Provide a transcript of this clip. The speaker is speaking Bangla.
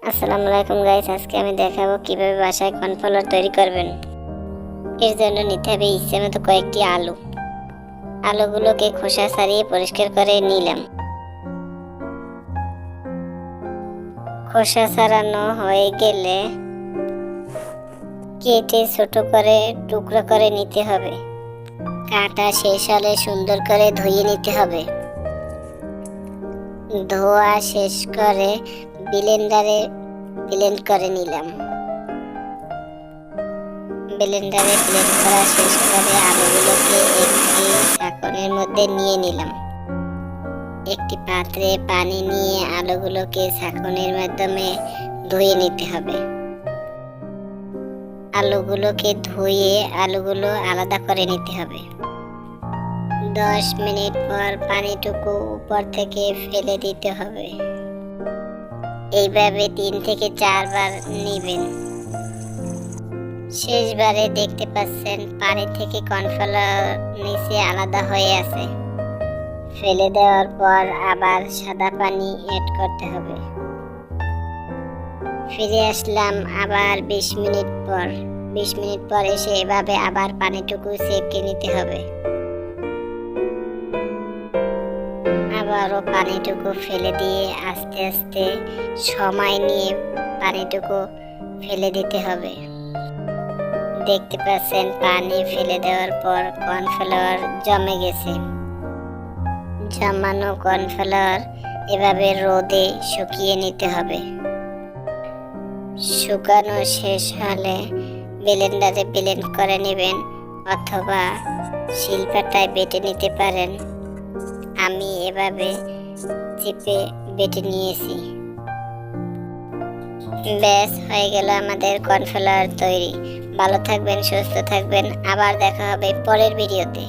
আসসালামু আলাইকুম গাইস, আজকে আমি দেখাবো কিভাবে বাসায় কর্নফ্লাওয়ার তৈরি করবেন। এর জন্য নিতে হবে ইচ্ছে মতো কয়েকটি আলু। আলুগুলোকে খোসা ছাড়িয়ে পরিষ্কার করে নিলাম। খোসা ছাড়ানো হয়ে গেলে কেটে ছোট করে টুকরো করে নিতে হবে। কাটা শেষ হলে সুন্দর করে ধুয়ে নিতে হবে। ধোয়া শেষ করে ব্লেন্ডারে ব্লেন্ড করে নিলাম। ব্লেন্ডারে ব্লেন্ড করা শেষ করে আলুগুলোকে একটি ছাঁকনির মধ্যে নিয়ে নিলাম। একটি পাত্রে পানি নিয়ে আলুগুলোকে ছাঁকনির মাধ্যমে ধুয়ে নিতে হবে। আলুগুলোকে ধুয়ে আলুগুলো আলাদা করে নিতে হবে। 10 মিনিট পর পানিটুকু উপর থেকে ফেলে দিতে হবে। এইভাবে 3 থেকে 4 বার নেবেন। শেষবারে দেখতে পাচ্ছেন পানি থেকে কর্নফ্লাওয়ার নিচে আলাদা হয়ে আছে। ফেলে দেওয়ার পর আবার সাদা পানি অ্যাড করতে হবে। ফিরে আসলাম আবার 20 মিনিট পর। 20 মিনিট পর এসে এভাবে আবার পানিটুকু ছেঁকে নিতে হবে। আবারও পানিটুকু ফেলে দিয়ে আস্তে আস্তে সময় নিয়ে পানিটুকু ফেলে দিতে হবে। দেখতে পাচ্ছেন পানি ফেলে দেওয়ার পর কর্নফ্লাওয়ার জমে গেছে। জমানো কর্নফ্লাওয়ার এভাবে রোদে শুকিয়ে নিতে হবে। শুকানো শেষ হলে ব্লেন্ডারে ব্লেন্ড করে নেবেন অথবা শিলপাটায় বেটে নিতে পারেন। আমি এভাবে চিপে বেটে নিয়েছি। ব্যাস হয়ে গেল আমাদের কর্নফ্লাওয়ার তৈরি। ভালো থাকবেন, সুস্থ থাকবেন। আবার দেখা হবে পরের ভিডিওতে।